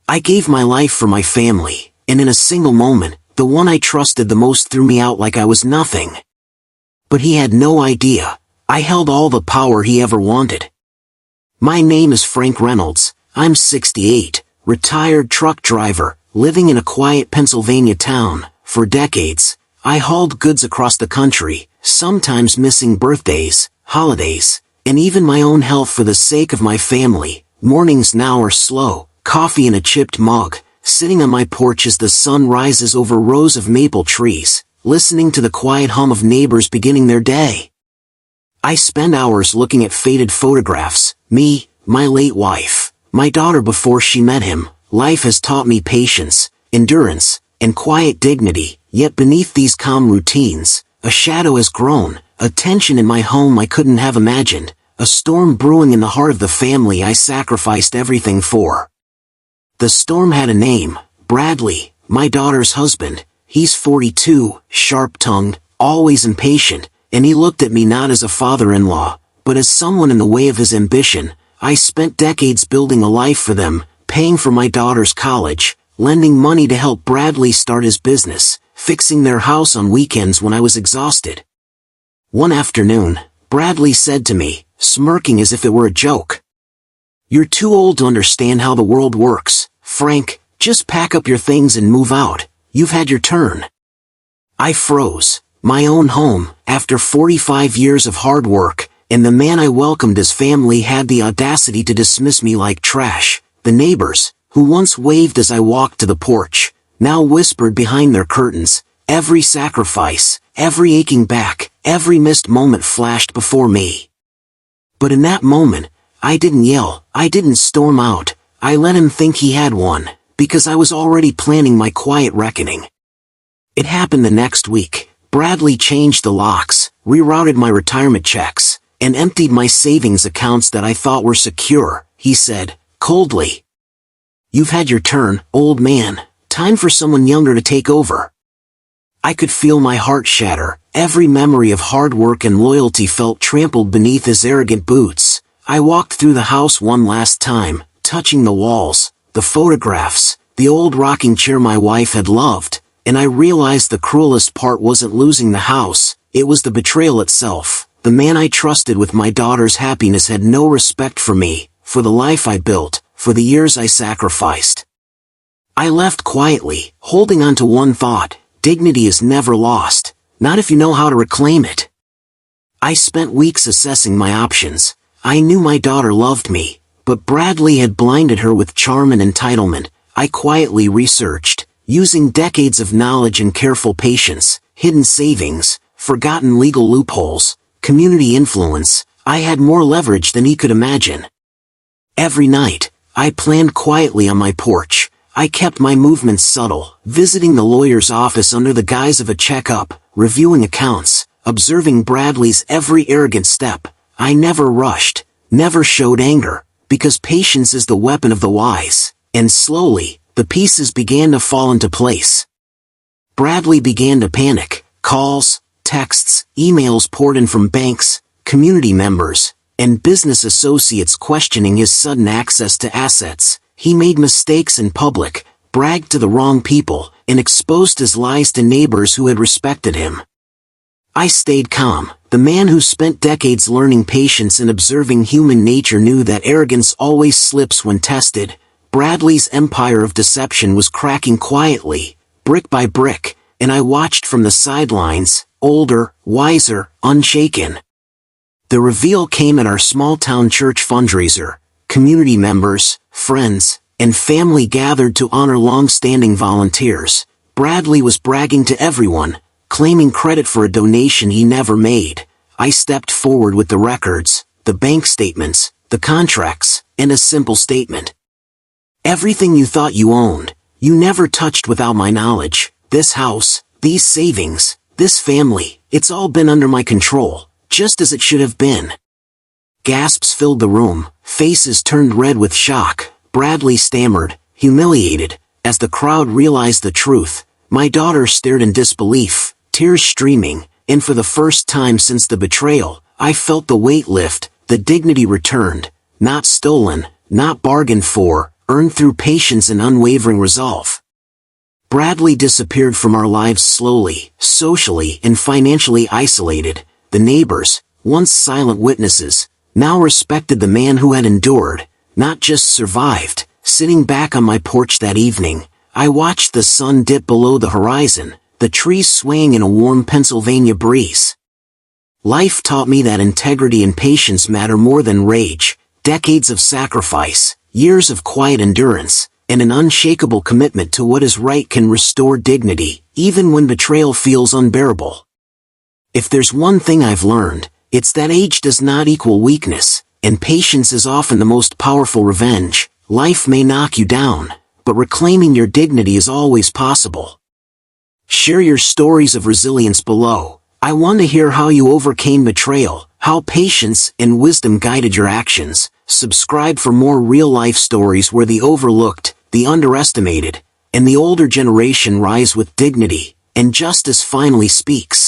I gave my life for my family, and in a single moment, the one I trusted the most threw me out like I was nothing. But he had no idea. I held all the power he ever wanted. My name is Frank Reynolds. I'm 68, retired truck driver, living in a quiet Pennsylvania town. For decades, I hauled goods across the country, sometimes missing birthdays, holidays, and even my own health for the sake of my family. Mornings now are slow, coffee in a chipped mug, sitting on my porch as the sun rises over rows of maple trees, listening to the quiet hum of neighbors beginning their day. I spend hours looking at faded photographs, me, my late wife, my daughter before she met him. Life has taught me patience, endurance, and quiet dignity, yet beneath these calm routines, a shadow has grown, a tension in my home I couldn't have imagined, a storm brewing in the heart of the family I sacrificed everything for. The storm had a name, Bradley, my daughter's husband. He's 42, sharp-tongued, always impatient, and he looked at me not as a father-in-law, but as someone in the way of his ambition. I spent decades building a life for them, paying for my daughter's college, lending money to help Bradley start his business, fixing their house on weekends when I was exhausted. One afternoon, Bradley said to me, smirking as if it were a joke, "You're too old to understand how the world works, Frank. Just pack up your things and move out. You've had your turn." I froze. My own home, after 45 years of hard work, and the man I welcomed as family had the audacity to dismiss me like trash. The neighbors, who once waved as I walked to the porch, now whispered behind their curtains. Every sacrifice, every aching back, every missed moment flashed before me. But in that moment, I didn't yell, I didn't storm out. I let him think he had one, because I was already planning my quiet reckoning. It happened the next week. Bradley changed the locks, rerouted my retirement checks, and emptied my savings accounts that I thought were secure. He said, coldly, "You've had your turn, old man. Time for someone younger to take over." I could feel my heart shatter. Every memory of hard work and loyalty felt trampled beneath his arrogant boots. I walked through the house one last time, touching the walls, the photographs, the old rocking chair my wife had loved, and I realized the cruelest part wasn't losing the house, it was the betrayal itself. The man I trusted with my daughter's happiness had no respect for me, for the life I built, for the years I sacrificed. I left quietly, holding on to one thought: dignity is never lost, not if you know how to reclaim it. I spent weeks assessing my options. I knew my daughter loved me, but Bradley had blinded her with charm and entitlement. I quietly researched, using decades of knowledge and careful patience, hidden savings, forgotten legal loopholes, community influence. I had more leverage than he could imagine. Every night, I planned quietly on my porch. I kept my movements subtle, visiting the lawyer's office under the guise of a checkup, reviewing accounts, observing Bradley's every arrogant step. I never rushed, never showed anger, because patience is the weapon of the wise, and slowly, the pieces began to fall into place. Bradley began to panic. Calls, texts, emails poured in from banks, community members, and business associates questioning his sudden access to assets. He made mistakes in public, bragged to the wrong people, and exposed his lies to neighbors who had respected him. I stayed calm. The man who spent decades learning patience and observing human nature knew that arrogance always slips when tested. Bradley's empire of deception was cracking quietly, brick by brick, and I watched from the sidelines, older, wiser, unshaken. The reveal came at our small-town church fundraiser. Community members, friends, and family gathered to honor long-standing volunteers. Bradley was bragging to everyone, claiming credit for a donation he never made. I stepped forward with the records, the bank statements, the contracts, and a simple statement. "Everything you thought you owned, you never touched without my knowledge. This house, these savings, this family, it's all been under my control, just as it should have been." Gasps filled the room, faces turned red with shock. Bradley stammered, humiliated. As the crowd realized the truth, my daughter stared in disbelief, tears streaming, and for the first time since the betrayal, I felt the weight lift, the dignity returned, not stolen, not bargained for, earned through patience and unwavering resolve. Bradley disappeared from our lives slowly, socially and financially isolated. The neighbors, once silent witnesses, now respected the man who had endured, not just survived. Sitting back on my porch that evening, I watched the sun dip below the horizon, the trees swaying in a warm Pennsylvania breeze. Life taught me that integrity and patience matter more than rage. Decades of sacrifice, years of quiet endurance, and an unshakable commitment to what is right can restore dignity, even when betrayal feels unbearable. If there's one thing I've learned, it's that age does not equal weakness, and patience is often the most powerful revenge. Life may knock you down, but reclaiming your dignity is always possible. Share your stories of resilience below. I want to hear how you overcame betrayal, how patience and wisdom guided your actions. Subscribe for more real-life stories where the overlooked, the underestimated, and the older generation rise with dignity, and justice finally speaks.